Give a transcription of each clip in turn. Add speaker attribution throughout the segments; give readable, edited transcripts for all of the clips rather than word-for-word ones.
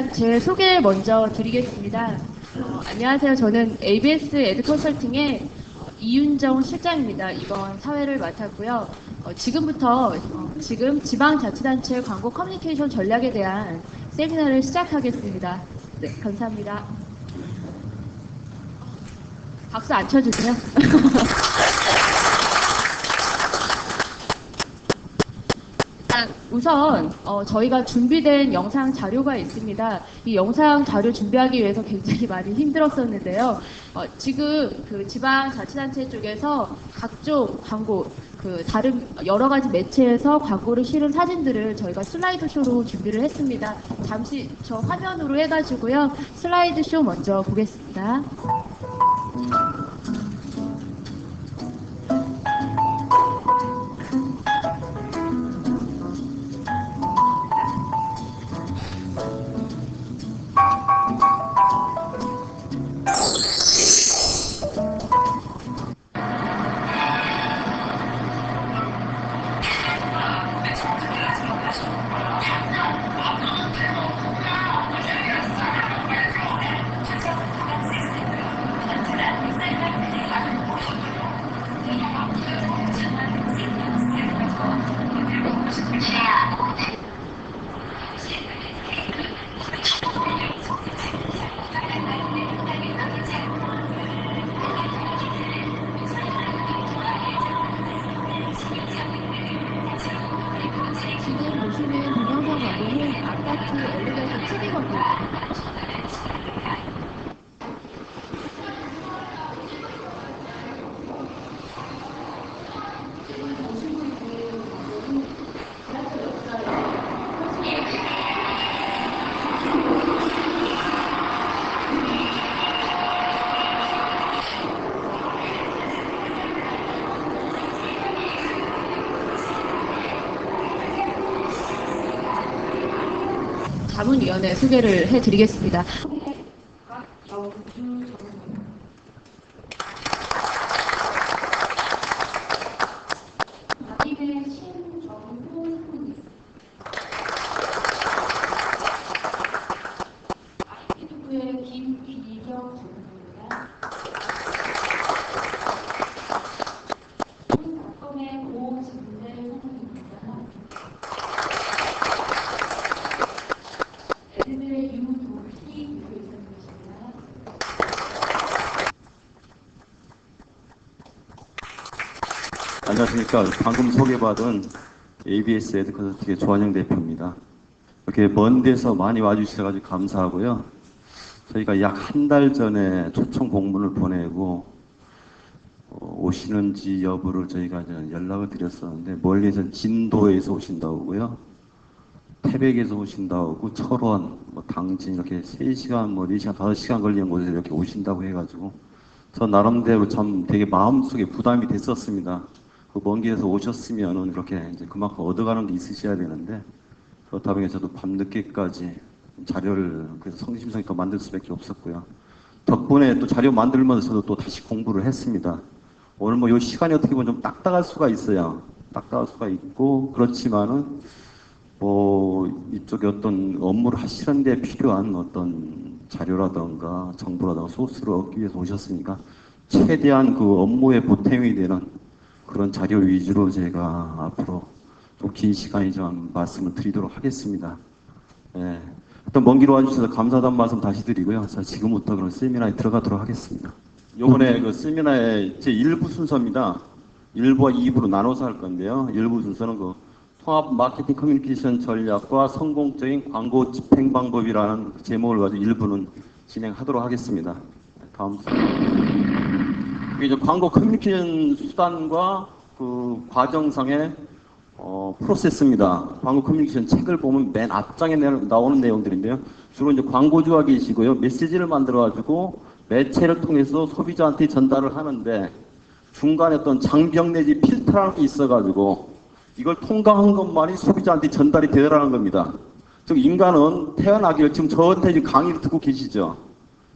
Speaker 1: 일단 제 소개를 먼저 드리겠습니다. 안녕하세요. 저는 ABS 에드컨설팅의 이윤정 실장입니다. 이번 사회를 맡았고요. 지금부터 지금 지방자치단체 광고 커뮤니케이션 전략에 대한 세미나를 시작하겠습니다. 네, 감사합니다. 박수 안 쳐주세요. 우선 저희가 준비된 영상 자료가 있습니다. 이 영상 자료 준비하기 위해서 굉장히 많이 힘들었었는데요. 지금 그 지방자치단체 쪽에서 각종 광고, 다른 여러 가지 매체에서 광고를 실은 사진들을 저희가 슬라이드 쇼로 준비를 했습니다. 잠시 저 화면으로 해가지고요. 슬라이드 쇼 먼저 보겠습니다. 지금 보시는 동영상 광고는 아파트 엘리베이터 TV 광고입니다. 자문위원회 소개를 해드리겠습니다.
Speaker 2: 안녕하십니까. 방금 소개받은 ABS 에드컨설팅의 조한영 대표입니다. 이렇게 먼 데서 많이 와주셔가지고 감사하고요. 저희가 약 한 달 전에 초청 공문을 보내고 오시는지 여부를 저희가 연락을 드렸었는데 멀리서 진도에서 오신다고요. 태백에서 오신다고 철원, 당진 이렇게 3시간, 4시간, 5시간 걸리는 곳에 이렇게 오신다고 해가지고 저 나름대로 참 되게 마음속에 부담이 됐었습니다. 그 먼 길에서 오셨으면은 이렇게 이제 그만큼 얻어가는 게 있으셔야 되는데 그렇다 보니 저도 밤늦게까지 자료를 그래서 성심성의껏 만들 수밖에 없었고요. 덕분에 또 자료 만들면서 저도 또 다시 공부를 했습니다. 오늘 뭐 이 시간이 어떻게 보면 좀 딱딱할 수가 있어요. 딱딱할 수가 있고 그렇지만은 뭐 이쪽에 어떤 업무를 하시는 데 필요한 어떤 자료라던가 정보라던가 소스를 얻기 위해서 오셨으니까 최대한 그 업무에 보탬이 되는 그런 자료 위주로 제가 앞으로 좀 긴 시간이지만 말씀을 드리도록 하겠습니다. 예. 일단 먼 길 와주셔서 감사하다는 말씀 다시 드리고요. 자, 지금부터 그런 세미나에 들어가도록 하겠습니다. 이번에 그 세미나의 제 1부 순서입니다. 1부와 2부로 나눠서 할 건데요. 1부 순서는 그 통합 마케팅 커뮤니케이션 전략과 성공적인 광고 집행 방법이라는 제목을 가지고 1부는 진행하도록 하겠습니다. 다음 순서. 이제 광고 커뮤니케이션 수단과 그 과정상의 프로세스입니다. 광고 커뮤니케이션 책을 보면 맨 앞장에 나오는 내용들인데요. 주로 이제 광고주가 계시고요. 메시지를 만들어가지고 매체를 통해서 소비자한테 전달을 하는데 중간에 어떤 장벽 내지 필터라는 게 있어가지고 이걸 통과한 것만이 소비자한테 전달이 되더라는 겁니다. 즉 인간은 태어나기를 지금 저한테 지금 강의를 듣고 계시죠.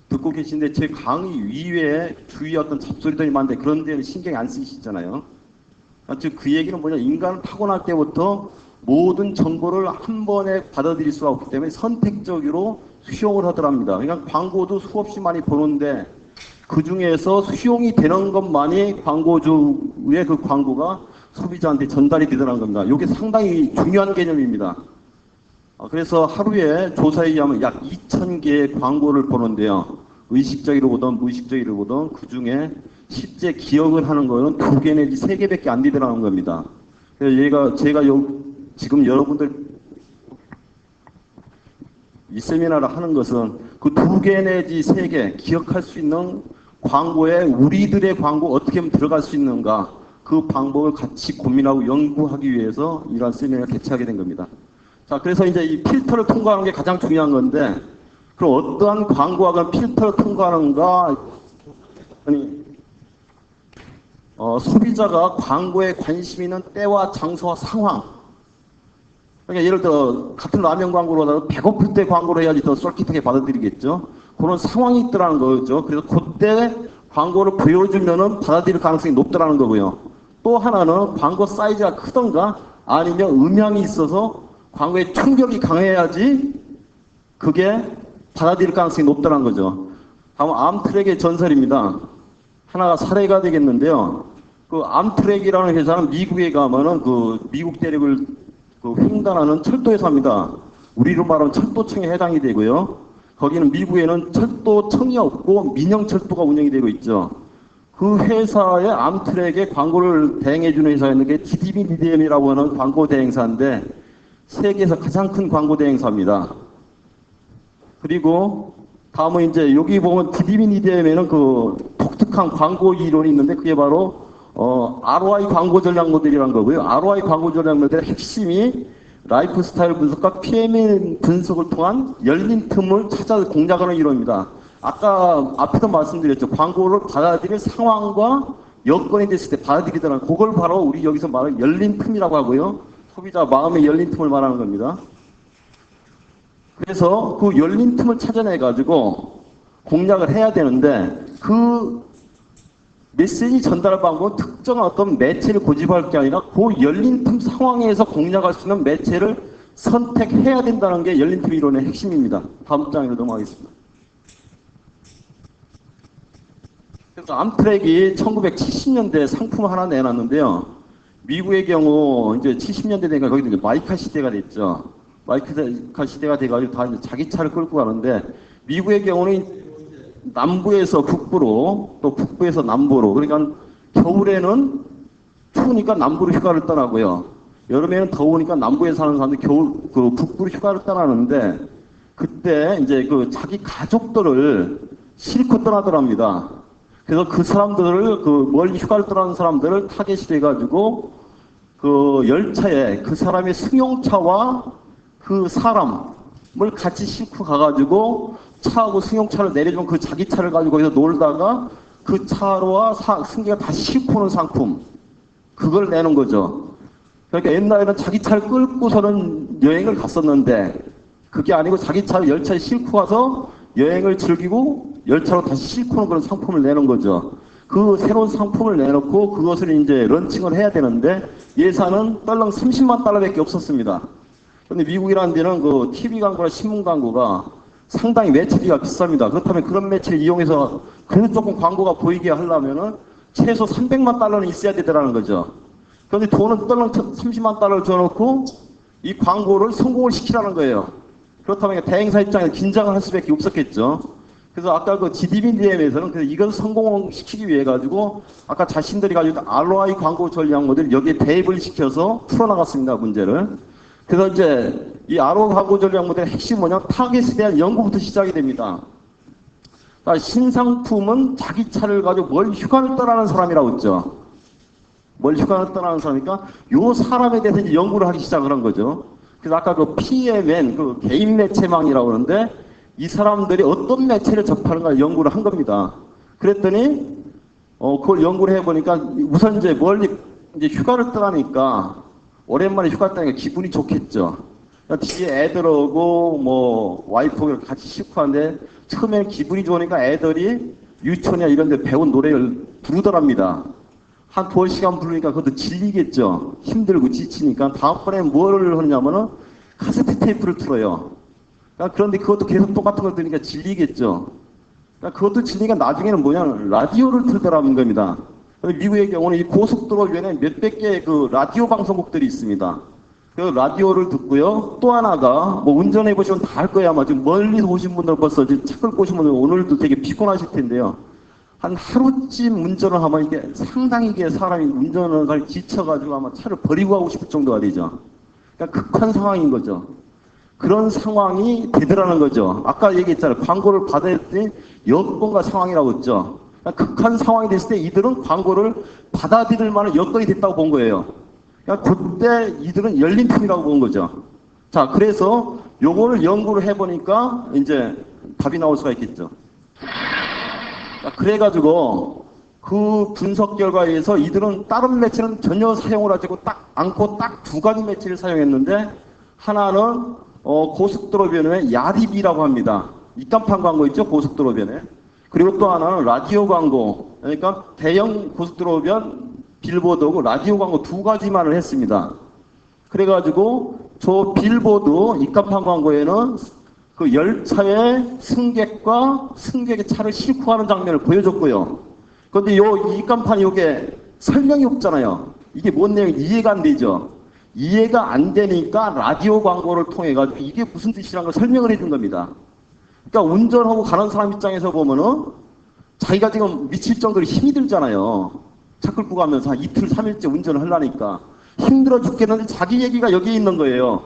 Speaker 2: 듣고 계신데 제 강의 이외에 주위에 어떤 잡소리들이 많은데 그런 데는 신경이 안 쓰이시잖아요. 즉 그 얘기는 뭐냐, 인간은 타고날 때부터 모든 정보를 한 번에 받아들일 수가 없기 때문에 선택적으로 수용을 하더랍니다. 그러니까 광고도 수없이 많이 보는데 그 중에서 수용이 되는 것만이 광고주의 그 광고가 소비자한테 전달이 되더라는 겁니다. 이게 상당히 중요한 개념입니다. 그래서 하루에 조사에 의하면 약 2,000개의 광고를 보는데요. 의식적으로 보든 무의식적으로 보든 그 중에 실제 기억을 하는 거는 2개 내지 3개밖에 안 되더라는 겁니다. 그래서 제가 지금 여러분들 이 세미나를 하는 것은 그 2개 내지 3개 기억할 수 있는 광고에 우리들의 광고 어떻게 하면 들어갈 수 있는가 그 방법을 같이 고민하고 연구하기 위해서 이러한 세미나를 개최하게 된 겁니다. 자, 그래서 이제 이 필터를 통과하는 게 가장 중요한 건데 그럼 어떠한 광고가 필터를 통과하는가? 소비자가 광고에 관심 있는 때와 장소와 상황. 그러니까 예를 들어 같은 라면 광고로라도 배고플 때 광고를 해야지 더 쏠깃하게 받아들이겠죠. 그런 상황이 있더라는 거죠. 그래서 그때 광고를 보여주면은 받아들일 가능성이 높더라는 거고요. 또 하나는 광고 사이즈가 크던가 아니면 음향이 있어서 광고에 충격이 강해야지 그게 받아들일 가능성이 높다는 거죠. 다음 암트랙의 전설입니다. 하나가 사례가 되겠는데요. 그 암트랙이라는 회사는 미국에 가면은 그 미국 대륙을 그 횡단하는 철도 회사입니다. 우리로 말하면 철도청에 해당이 되고요. 거기는 미국에는 철도청이 없고 민영철도가 운영이 되고 있죠. 그 회사의 암트랙에 광고를 대행해주는 회사였는데 DDB DDM이라고 하는 광고 대행사인데 세계에서 가장 큰 광고 대행사입니다. 그리고 다음은 이제 여기 보면 DDB DDM에는 그 독특한 광고 이론이 있는데 그게 바로 ROI 광고 전략 모델이라는 거고요. ROI 광고 전략 모델의 핵심이 라이프 스타일 분석과 PML 분석을 통한 열린 틈을 찾아 공략하는 이론입니다. 아까 앞에도 말씀드렸죠. 광고를 받아들일 상황과 여건이 됐을 때 받아들이더라는 그걸 바로 우리 여기서 말하는 열린 틈이라고 하고요. 소비자 마음의 열린 틈을 말하는 겁니다. 그래서 그 열린 틈을 찾아내가지고 공략을 해야 되는데 그 메시지 전달 방법은 특정한 어떤 매체를 고집할 게 아니라 그 열린 틈 상황에서 공략할 수 있는 매체를 선택해야 된다는 게 열린 틈 이론의 핵심입니다. 다음 장으로 넘어가겠습니다. 그래서 암트랙이 1970년대에 상품을 하나 내놨는데요. 미국의 경우 이제 70년대 되니까 거기도 이제 마이카 시대가 됐죠. 마이카 시대가 돼가지고 다 이제 자기 차를 끌고 가는데 미국의 경우는 남부에서 북부로 또 북부에서 남부로 그러니까 겨울에는 추우니까 남부로 휴가를 떠나고요. 여름에는 더우니까 남부에 사는 사람들이 그 북부로 휴가를 떠나는데 그때 이제 그 자기 가족들을 싣고 떠나더랍니다. 그래서 그 사람들을 그 멀리 휴가를 떠나는 사람들을 타겟이 돼가지고 그 열차에 그 사람의 승용차와 그 사람을 같이 싣고 가가지고 차하고 승용차를 내려주면 그 자기 차를 가지고 거기서 놀다가 그 차와 승객가 다시 싣고 오는 상품 그걸 내는 거죠. 그러니까 옛날에는 자기 차를 끌고서는 여행을 갔었는데 그게 아니고 자기 차를 열차에 싣고 가서 여행을 즐기고 열차로 다시 싣고 오는 그런 상품을 내는 거죠. 그 새로운 상품을 내놓고 그것을 이제 런칭을 해야 되는데 예산은 떨렁 30만 달러밖에 없었습니다. 그런데 미국이라는 데는 그 TV 광고나 신문 광고가 상당히 매체비가 비쌉니다. 그렇다면 그런 매체를 이용해서 그래도 조금 광고가 보이게 하려면은 최소 300만 달러는 있어야 되더라는 거죠. 그런데 돈은 떨렁 30만 달러를 줘놓고 이 광고를 성공을 시키라는 거예요. 그렇다면 대행사 입장에서 긴장을 할 수밖에 없었겠죠. 그래서 아까 그 GDBDM에서는 그래서 이걸 성공시키기 위해 가지고 아까 자신들이 가지고 있는 ROI 광고 전략 모델을 여기에 대입을 시켜서 풀어나갔습니다. 문제를. 그래서 이제 이 ROI 광고 전략 모델의 핵심이 뭐냐? 타겟에 대한 연구부터 시작이 됩니다. 신상품은 자기 차를 가지고 멀리 휴가를 떠나는 사람이라고 했죠. 멀리 휴가를 떠나는 사람이니까 요 사람에 대해서 이제 연구를 하기 시작을 한 거죠. 그래서 아까 그 PMN, 그 개인 매체망이라고 하는데 이 사람들이 어떤 매체를 접하는가 연구를 한 겁니다. 그랬더니 그걸 연구를 해보니까 우선 이제 멀리 이제 휴가를 떠나니까 오랜만에 휴가 떠나니까 기분이 좋겠죠. 뒤에 애들 오고 뭐 와이프가 같이 싣고 하는데 처음에는 기분이 좋으니까 애들이 유치원이나 이런 데 배운 노래를 부르더랍니다. 한 2시간 부르니까 그것도 질리겠죠. 힘들고 지치니까 다음번에 뭐를 하냐면은 카세트 테이프를 틀어요. 그러니까 그런데 그것도 계속 똑같은 걸 들으니까 질리겠죠. 그러니까 그것도 질리니까 나중에는 뭐냐, 라디오를 틀더라는 겁니다. 미국의 경우는 이 고속도로 위에 몇백 개의 그 라디오 방송국들이 있습니다. 그 라디오를 듣고요. 또 하나가 뭐 운전해 보시면 다 할 거야. 아마 지금 멀리서 오신 분들 벌써 지금 차 끌고 오신 분들 오늘도 되게 피곤하실 텐데요. 한 하루쯤 운전을 하면 이게 상당히 이게 사람이 운전하는 사람이 지쳐가지고 아마 차를 버리고 가고 싶을 정도가 되죠. 그러니까 극한 상황인 거죠. 그런 상황이 되더라는 거죠. 아까 얘기했잖아요. 광고를 받아야 될 여건과 상황이라고 했죠. 그러니까 극한 상황이 됐을 때 이들은 광고를 받아들일 만한 여건이 됐다고 본 거예요. 그러니까 그때 이들은 열린 틈이라고 본 거죠. 자, 그래서 요거를 연구를 해보니까 이제 답이 나올 수가 있겠죠. 자, 그래가지고 그 분석 결과에 의해서 이들은 다른 매체는 전혀 사용을 하지 않고 딱 두 가지 매체를 사용했는데 하나는 고속도로변에 야리비라고 합니다. 입간판 광고 있죠? 고속도로변에. 그리고 또 하나는 라디오 광고. 그러니까 대형 고속도로변 빌보드하고 라디오 광고 두 가지만을 했습니다. 그래가지고 저 빌보드 입간판 광고에는 그 열차의 승객과 승객의 차를 싣고 가는 장면을 보여줬고요. 그런데 요 입간판이 요게 설명이 없잖아요. 이게 뭔 내용인지 이해가 안 되죠. 이해가 안 되니까 라디오 광고를 통해 가지고 이게 무슨 뜻이라는 걸 설명을 해준 겁니다. 그러니까 운전하고 가는 사람 입장에서 보면은 자기가 지금 미칠 정도로 힘이 들잖아요. 차 끌고 가면서 한 이틀, 3일째 운전을 하려니까 힘들어 죽겠는데 자기 얘기가 여기 있는 거예요.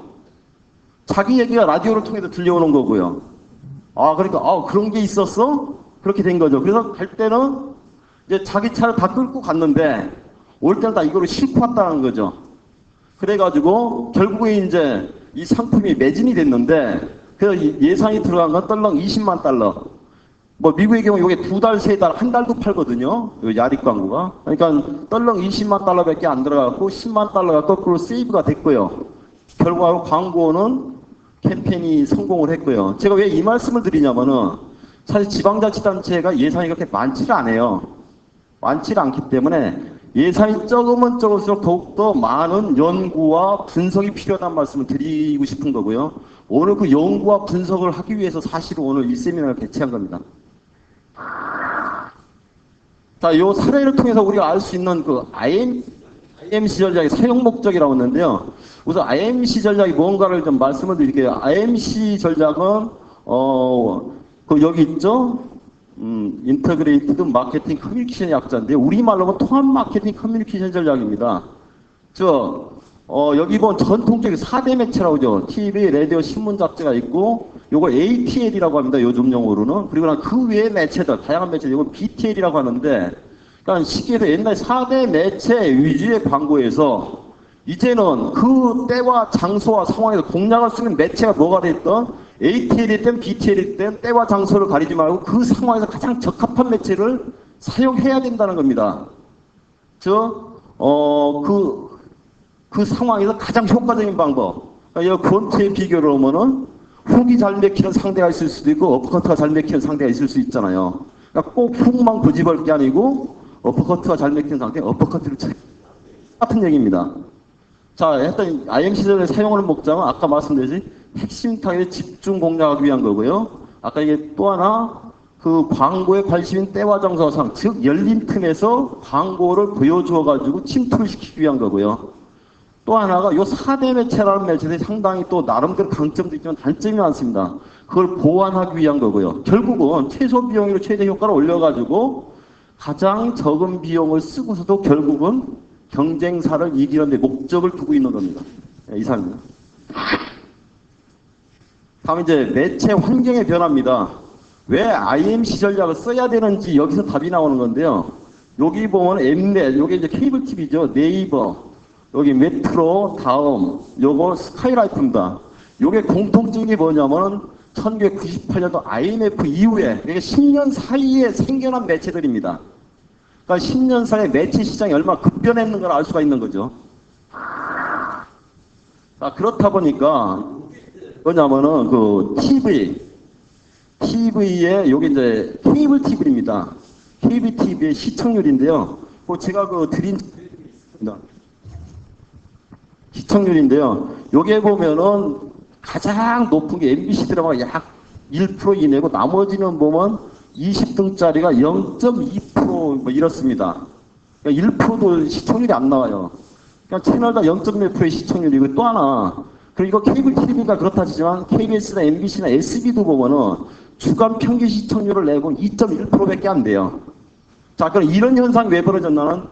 Speaker 2: 자기 얘기가 라디오를 통해서 들려오는 거고요. 아, 그러니까, 그런 게 있었어? 그렇게 된 거죠. 그래서 갈 때는 이제 자기 차를 다 끌고 갔는데 올 때는 다 이거를 싣고 왔다는 거죠. 그래가지고 결국에 이제 이 상품이 매진이 됐는데 그래서 예산이 들어간 건 떨렁 20만 달러. 뭐 미국의 경우 이게 두 달, 세 달, 한 달도 팔거든요. 야리 광고가. 그러니까 떨렁 20만 달러밖에 안 들어갔고 10만 달러가 거꾸로 세이브가 됐고요. 결과로 광고는 캠페인이 성공을 했고요. 제가 왜 이 말씀을 드리냐면은 사실 지방자치단체가 예산이 그렇게 많지를 않아요. 많지를 않기 때문에 예산이 적으면 적을수록 더욱더 많은 연구와 분석이 필요하다는 말씀을 드리고 싶은 거고요. 오늘 그 연구와 분석을 하기 위해서 사실 오늘 이 세미나를 개최한 겁니다. 자, 이 사례를 통해서 우리가 알 수 있는 그 IMC 전략의 사용 목적이라고 했는데요. 우선 IMC 전략이 뭔가를 좀 말씀을 드릴게요. IMC 전략은 그 여기 있죠. 인터그레이티드 마케팅 커뮤니케이션 약자인데 우리말로 하면 통합 마케팅 커뮤니케이션 전략입니다. 여기 보면 전통적인 4대 매체라고 하죠. TV, 라디오, 신문, 잡지가 있고 요걸 ATL이라고 합니다. 요즘 용어로는. 그리고 그 외의 매체들, 다양한 매체들, 이걸 BTL이라고 하는데 그러니까 쉽게 해서 옛날 4대 매체 위주의 광고에서 이제는 그 때와 장소와 상황에서 공략할 수 있는 매체가 뭐가 됐던 ATL이 든 BTL이 든 때와 장소를 가리지 말고 그 상황에서 가장 적합한 매체를 사용해야 된다는 겁니다. 그 상황에서 가장 효과적인 방법. 그러니까 이 권투의 비교를 하면은 훅이 잘 맥히는 상대가 있을 수도 있고 어퍼커트가 잘 맥히는 상대가 있을 수 있잖아요. 그러니까 꼭 훅만 고집할 게 아니고 어퍼커트가 잘 맥히는 상대, 어퍼커트를 같은 얘기입니다. 자, 했던 IMC 전략을 사용하는 목적은 아까 말씀드렸듯이 핵심 타겟에 집중 공략하기 위한 거고요. 아까 이게 또 하나 그 광고에 관심인 때와 장소상, 즉 열린 틈에서 광고를 보여주어 가지고 침투를 시키기 위한 거고요. 또 하나가 요 4대 매체라는 매체들이 상당히 또 나름대로 강점도 있지만 단점이 많습니다. 그걸 보완하기 위한 거고요. 결국은 최소 비용으로 최대 효과를 올려가지고 가장 적은 비용을 쓰고서도 결국은 경쟁사를 이기는 데 목적을 두고 있는 겁니다. 이상입니다. 다음 이제 매체 환경의 변화입니다. 왜 IMC 전략을 써야 되는지 여기서 답이 나오는 건데요. 여기 보면 엠넷, 여기 이제 케이블 TV죠. 네이버, 여기 메트로, 다음, 요거 스카이라이프입니다. 요게 공통적인 게 뭐냐면 1998년도 IMF 이후에, 그러니까 10년 사이에 생겨난 매체들입니다. 그러니까 10년 사이에 매체 시장이 얼마나 급변했는가를 알 수가 있는 거죠. 자, 그렇다 보니까 뭐냐면은 그 TV에 여기 이제 케이블 TV입니다. 케이블 TV의 시청률인데요. 제가 드린 시청률인데요. 여기에 보면은
Speaker 3: 가장 높은 게 MBC 드라마가 약 1% 이내고 나머지는 보면 20등짜리가 0.2% 이렇습니다. 그러니까 1%도 시청률이 안 나와요. 그냥 채널당 0.몇 프로의 시청률이고 또 하나 그리고 케이블 TV가 그렇다 치지만 KBS나 MBC나 SB도 보면은 주간 평균 시청률을 내고 2.1%밖에 안 돼요. 자, 그럼 이런 현상이 왜 벌어졌나는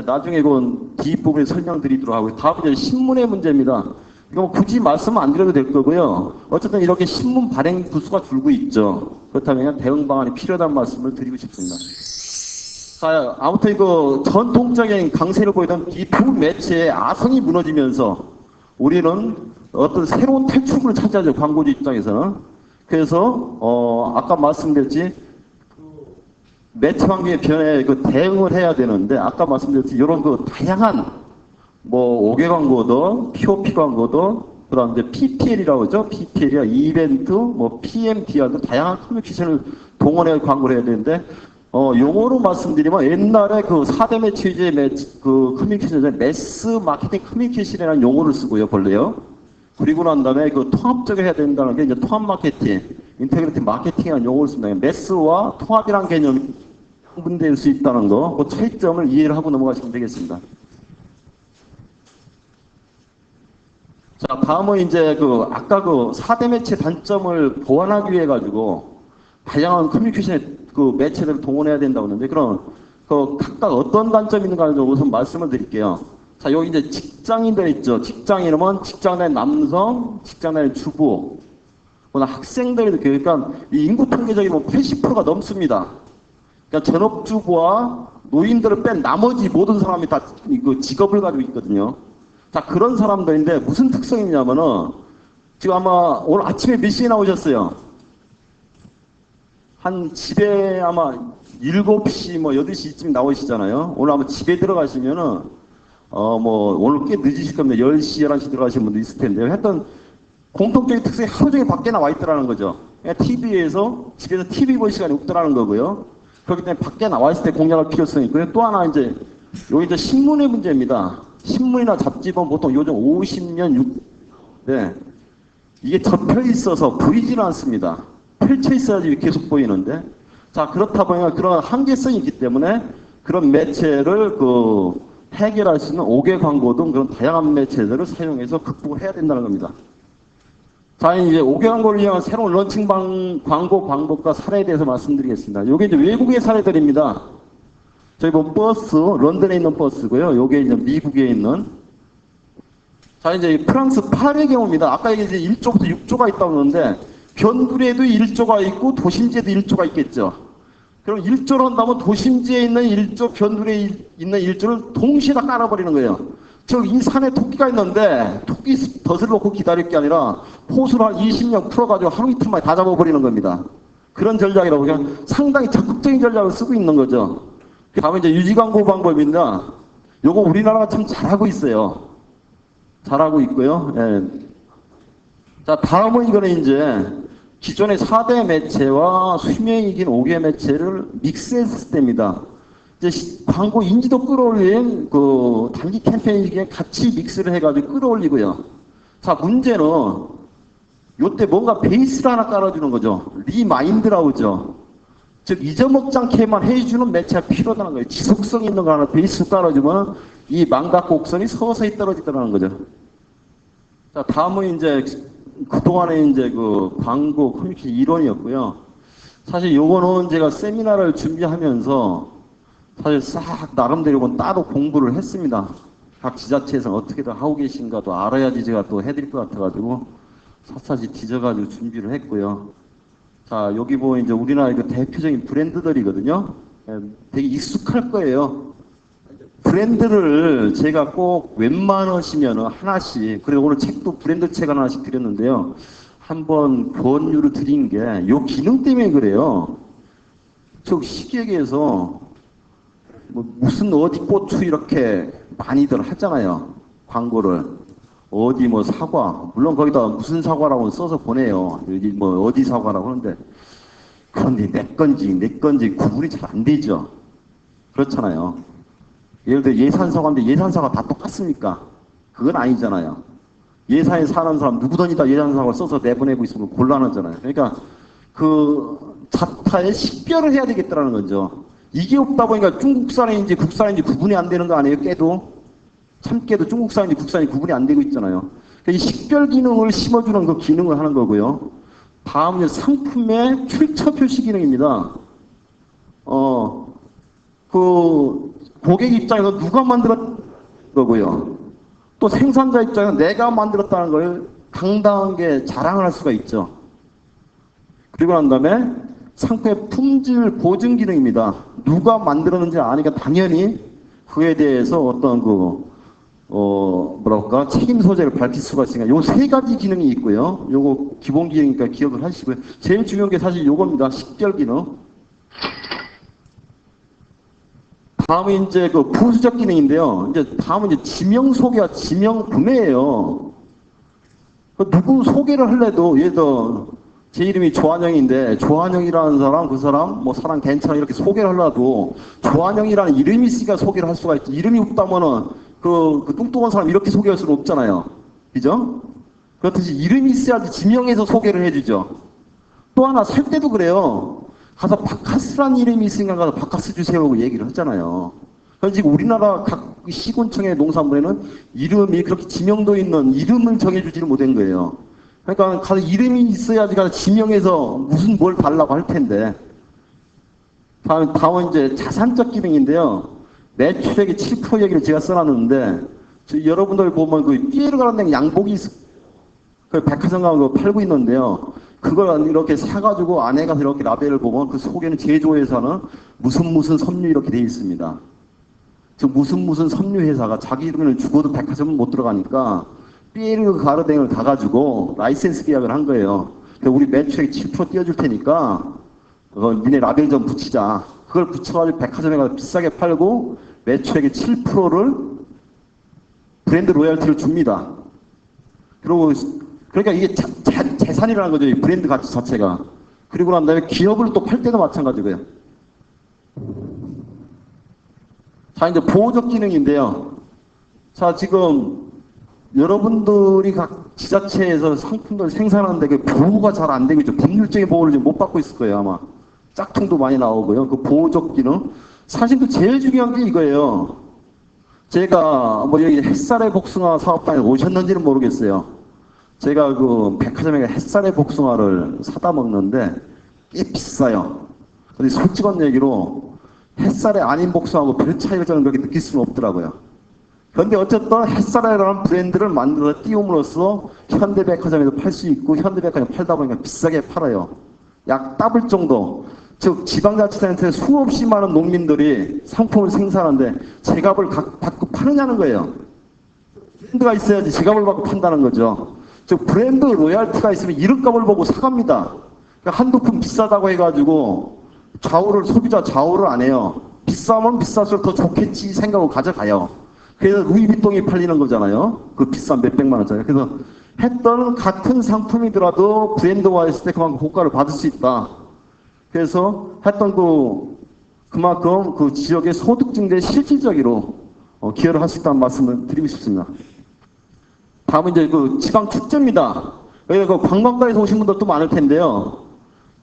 Speaker 3: 나중에 그 뒷부분에 설명드리도록 하고요. 다음은 신문의 문제입니다. 이거 뭐 굳이 말씀 안 드려도 될 거고요. 어쨌든 이렇게 신문 발행 부수가 줄고 있죠. 그렇다면 대응 방안이 필요하다는 말씀을 드리고 싶습니다. 자, 아무튼 그 전통적인 강세를 보이던 이 두 매체의 아성이 무너지면서 우리는 어떤 새로운 탈출구를 찾아야죠. 광고주 입장에서는. 그래서 아까 말씀드렸지 매체 환경의 변화에 그 대응을 해야 되는데 아까 말씀드렸지 이런 그 다양한 뭐 5개 광고도 POP 광고도 그다음 이제 PPL이라고 하죠. PPL이야 이벤트 뭐 PMDR도 다양한 커뮤니케이션을 동원해 광고를 해야 되는데 용어로 말씀드리면 옛날에 그 4대 매체 위주의 그 커뮤니케이션에 매스 마케팅 커뮤니케이션이라는 용어를 쓰고요, 본래요. 그리고 난 다음에 그 통합적으로 해야 된다는 게 이제 통합 마케팅, 인테그리티 마케팅이라는 용어를 씁니다. 매스와 통합이라는 개념이 분될 수 있다는 거, 그 차이점을 이해를 하고 넘어가시면 되겠습니다. 자, 다음은 이제 그 아까 그 4대 매체 단점을 보완하기 위해 가지고 다양한 커뮤니케이션의 그 매체들을 동원해야 된다고 하는데 그럼 그 각각 어떤 단점이 있는가 우선 말씀을 드릴게요. 자, 여기 이제 직장인들 있죠. 직장인이면 직장 다니는 남성, 직장 다니는 주부, 학생들이 그러니까 이 인구 통계적인 뭐 80%가 넘습니다. 그러니까 전업주부와 노인들을 뺀 나머지 모든 사람이 다 그 직업을 가지고 있거든요. 자, 그런 사람들인데 무슨 특성이 있냐면은 지금 아마 오늘 아침에 몇 시에 나오셨어요? 한 집에 아마 7시 뭐 8시쯤 나오시잖아요. 오늘 아마 집에 들어가시면은 뭐 오늘 꽤 늦으실 겁니다. 10시, 11시 들어가시는 분도 있을 텐데요. 하여튼 공통적인 특성이 하루 종일 밖에 나와 있더라는 거죠. TV에서 집에서 TV 볼 시간이 없더라는 거고요. 그렇기 때문에 밖에 나와 있을 때 공략할 필요성이 있고요. 또 하나 이제 여기 이제 신문의 문제입니다. 신문이나 잡지는 보통 요즘 50년, 60년 네. 이게 접혀 있어서 보이지는 않습니다. 펼쳐 있어야지 계속 보이는데 자 그렇다 보니까 그런 한계성이 있기 때문에 그런 매체를 그 해결할 수 있는 5개 광고 등 그런 다양한 매체들을 사용해서 극복을 해야 된다는 겁니다. 자, 이제 5개 광고를 이용한 새로운 런칭 광고 방법과 사례에 대해서 말씀드리겠습니다. 이게 이제 외국의 사례들입니다. 저희 뭐 버스, 런던에 있는 버스고요. 요게 이제 미국에 있는. 자, 이제 프랑스 파리의 경우입니다. 아까 이제 1조부터 6조가 있다고 그러는데, 변두리에도 1조가 있고, 도심지에도 1조가 있겠죠. 그럼 1조로 한다면 도심지에 있는 1조, 변두리에 있는 1조를 동시에 다 깔아버리는 거예요. 즉, 이 산에 토끼가 있는데, 토끼 덫을 놓고 기다릴 게 아니라, 호수를 한 20명 풀어가지고 하루 이틀 만에 다 잡아버리는 겁니다. 그런 전략이라고 그냥 상당히 적극적인 전략을 쓰고 있는 거죠. 다음에 이제 유지광고 방법입니다. 요거 우리나라가 참 잘하고 있어요. 잘하고 있고요. 예. 자, 다음은 이거는 이제 기존의 4대 매체와 수명이 긴 5개 매체를 믹스했을 때입니다. 이제 광고 인지도 끌어올린 그 단기 캠페인에 같이 믹스를 해가지고 끌어올리고요. 자, 문제는 요때 뭔가 베이스를 하나 깔아주는 거죠. 리마인드라고 하죠. 즉 잊어먹지 않게만 해주는 매체가 필요하다는 거예요. 지속성 있는 거 하나 베이스 깔아주면 이 망각 곡선이 서서히 떨어지더라는 거죠. 자, 다음은 이제 그동안에 이제 그 광고 커뮤니케이션 이론이었고요. 사실 요거는 제가 세미나를 준비하면서 사실 싹 나름대로 따로 공부를 했습니다. 각 지자체에서 어떻게든 하고 계신가도 알아야지 제가 또 해드릴 것 같아가지고 샅샅이 뒤져가지고 준비를 했고요. 자, 여기 보면 이제 우리나라의 그 대표적인 브랜드들이거든요. 되게 익숙할 거예요. 브랜드를 제가 꼭 웬만하시면 하나씩, 그리고 오늘 책도 브랜드 책 하나씩 드렸는데요. 한번 권유를 드린 게 요 기능 때문에 그래요. 저 식약에서 뭐 무슨 어디 고추 이렇게 많이들 하잖아요. 광고를. 어디 뭐 사과, 물론 거기다 무슨 사과라고 써서 보내요. 여기 뭐 어디 사과라고 하는데, 그런데 내 건지 구분이 잘 안 되죠. 그렇잖아요. 예를 들어 예산 사과인데 예산 사과 다 똑같습니까? 그건 아니잖아요. 예산에 사는 사람 누구든지 다 예산상을 써서 내보내고 있으면 곤란하잖아요. 그러니까 그 자타에 식별을 해야 되겠다라는 거죠. 이게 없다 보니까 중국산인지 국산인지 구분이 안 되는 거 아니에요? 깨도 참깨도 중국산인지 국산인지 구분이 안 되고 있잖아요. 그러니까 이 식별 기능을 심어주는 그 기능을 하는 거고요. 다음은 상품의 출처 표시 기능입니다. 그 고객 입장에서 누가 만들었 거고요. 또 생산자 입장에서 내가 만들었다는 걸 당당하게 자랑을 할 수가 있죠. 그리고 난 다음에 상품의 품질 보증 기능입니다. 누가 만들었는지 아니까 당연히 그에 대해서 어떤 뭐랄까 책임 소재를 밝힐 수가 있으니까 요 세 가지 기능이 있고요. 요거 기본 기능이니까 기억을 하시고요. 제일 중요한 게 사실 요겁니다. 식별 기능. 다음은 이제 그 부수적 기능인데요. 이제 다음은 이제 지명 소개와 지명 구매예요. 누구 소개를 할래도 얘도 제 이름이 조한영인데 조한영이라는 사람 그 사람 뭐 사람 괜찮아 이렇게 소개를 하려도 조한영이라는 이름이 있으니까 소개를 할 수가 있지. 이름이 없다면은 그 뚱뚱한 사람 이렇게 소개할 수는 없잖아요. 그죠? 그렇듯이 이름이 있어야지 지명해서 소개를 해주죠. 또 하나 살 때도 그래요. 가서 바카스라는 이름이 있으니까 가서 바카스 주세요 얘기를 하잖아요. 그래서 지금 우리나라 각 시군청의 농산물에는 이름이 그렇게 지명도 있는 이름을 정해주지를 못한 거예요. 그러니까 가서 이름이 있어야지 가서 지명해서 무슨 뭘 달라고 할 텐데. 다음은 이제 자산적 기능인데요. 매출액의 7% 얘기를 제가 써놨는데 여러분들 보면 그 삐에르 가라는 양복이 그 백화점 가서 팔고 있는데요. 그걸 이렇게 사가지고 안에 가서 이렇게 라벨을 보면 그 속에는 제조회사는 무슨 섬유 이렇게 돼 있습니다. 즉 무슨 섬유 회사가 자기 이름을 죽어도 백화점은 못 들어가니까 삐에르 가르댕을 가가지고 라이센스 계약을 한 거예요. 우리 매출액 7% 띄워줄 테니까 니네 라벨 좀 붙이자. 그걸 붙여가지고 백화점에 가서 비싸게 팔고 매출액의 7%를 브랜드 로열티를 줍니다. 그리고 그러니까 이게 재산이라는 거죠. 이 브랜드 가치 자체가. 그리고 난 다음에 기업을 또 팔 때도 마찬가지고요. 자, 이제 보호적 기능인데요. 자, 지금 여러분들이 각 지자체에서 상품들 생산하는데 그 보호가 잘 안 되고 있죠. 법률적인 보호를 지금 못 받고 있을 거예요, 아마. 짝퉁도 많이 나오고요. 그 보호적 기능. 사실 그 제일 중요한 게 이거예요. 제가 뭐 여기 햇살의 복숭아 사업단에 오셨는지는 모르겠어요. 제가 그 백화점에 햇살의 복숭아를 사다 먹는데 꽤 비싸요. 근데 솔직한 얘기로 햇살의 아닌 복숭아하고 별 차이를 저는 그렇게 느낄 수는 없더라고요. 그런데 어쨌든 햇살이라는 브랜드를 만들어서 띄움으로써 현대백화점에서 팔 수 있고 현대백화점 팔다 보니까 비싸게 팔아요. 약 더블 정도. 즉 지방자치단체에 수없이 많은 농민들이 상품을 생산하는데 제값을 받고 파느냐는 거예요. 브랜드가 있어야지 제값을 받고 판다는 거죠. 즉 브랜드 로얄티가 있으면 이름값을 보고 사갑니다. 그러니까 한두 푼 비싸다고 해가지고 소비자 좌우를 안 해요. 비싸면 비쌀수록 더 좋겠지 생각을 가져가요. 그래서 루이비통이 팔리는 거잖아요. 그 비싼 몇백만 원짜리. 그래서 했던 같은 상품이더라도 브랜드화 했을 때 그만큼 고가를 받을 수 있다. 그래서 했던 그만큼 그 지역의 소득 증대에 실질적으로 기여를 할 수 있다는 말씀을 드리고 싶습니다. 다음은 이제 그 지방 축제입니다. 여기가 그 관광가에서 오신 분들도 많을 텐데요.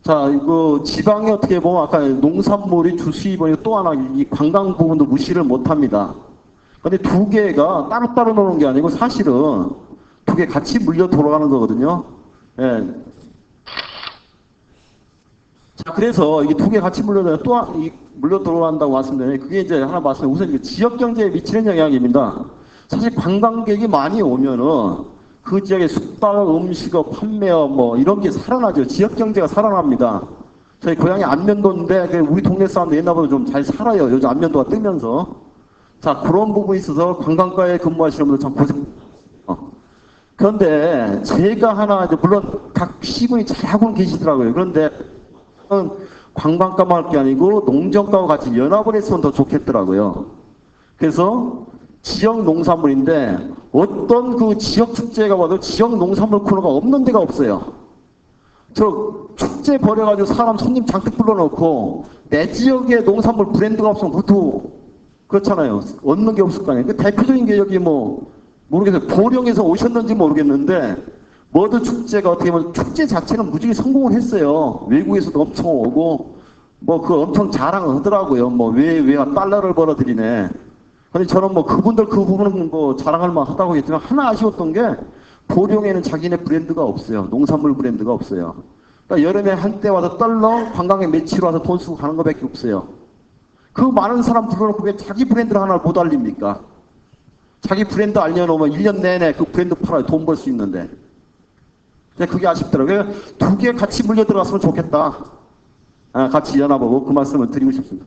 Speaker 3: 자, 그 지방에 어떻게 보면 아까 농산물이 주수입원이 또 하나 이 관광 부분도 무시를 못 합니다. 근데 두 개가 따로따로 노는 게 아니고 사실은 두 개 같이 물려 돌아가는 거거든요. 예. 자, 그래서 이게 두 개 같이 물려 돌아간다고 말씀드렸는데 그게 이제 하나 말씀드리면 우선 지역 경제에 미치는 영향입니다. 사실 관광객이 많이 오면은 그 지역의 숙박, 음식업, 판매업 뭐 이런 게 살아나죠. 지역 경제가 살아납니다. 저희 고향이 안면도인데 우리 동네 사람들 옛날보다 좀 잘 살아요. 요즘 안면도가 뜨면서. 자, 그런 부분이 있어서 관광가에 근무하시는 분들 참 고생. 그런데 제가 하나 이제 물론 각 시군이 잘하고는 계시더라고요. 그런데 관광가만 할 게 아니고 농정가와 같이 연합을 했으면 더 좋겠더라고요. 그래서 지역 농산물인데 어떤 그 지역 축제가 와도 지역 농산물 코너가 없는 데가 없어요. 저 축제 벌여가지고 사람 손님 잔뜩 불러놓고 내 지역의 농산물 브랜드가 없으면 그것도 그렇잖아요. 얻는 게 없을 거 아니에요. 그 대표적인 게 여기 뭐 모르겠어요. 보령에서 오셨는지 모르겠는데 머드 축제가 어떻게 보면 축제 자체는 무지개 성공을 했어요. 외국에서도 엄청 오고 뭐 그 엄청 자랑을 하더라고요. 뭐 왜 달러를 벌어들이네. 근데 저는 뭐 그분들 그 부분은 뭐 자랑할 만하다고 했지만 하나 아쉬웠던 게 보령에는 자기네 브랜드가 없어요. 농산물 브랜드가 없어요. 그러니까 여름에 한때 와서 달러 관광객 매치로 와서 돈 쓰고 가는 것밖에 없어요. 그 많은 사람 불러놓고 왜 자기 브랜드를 하나를 못 알립니까? 자기 브랜드 알려놓으면 1년 내내 그 브랜드 팔아야 돈 벌 수 있는데. 그게 아쉽더라고요. 두 개 같이 물려 들어갔으면 좋겠다. 같이 연합하고 그 말씀을 드리고 싶습니다.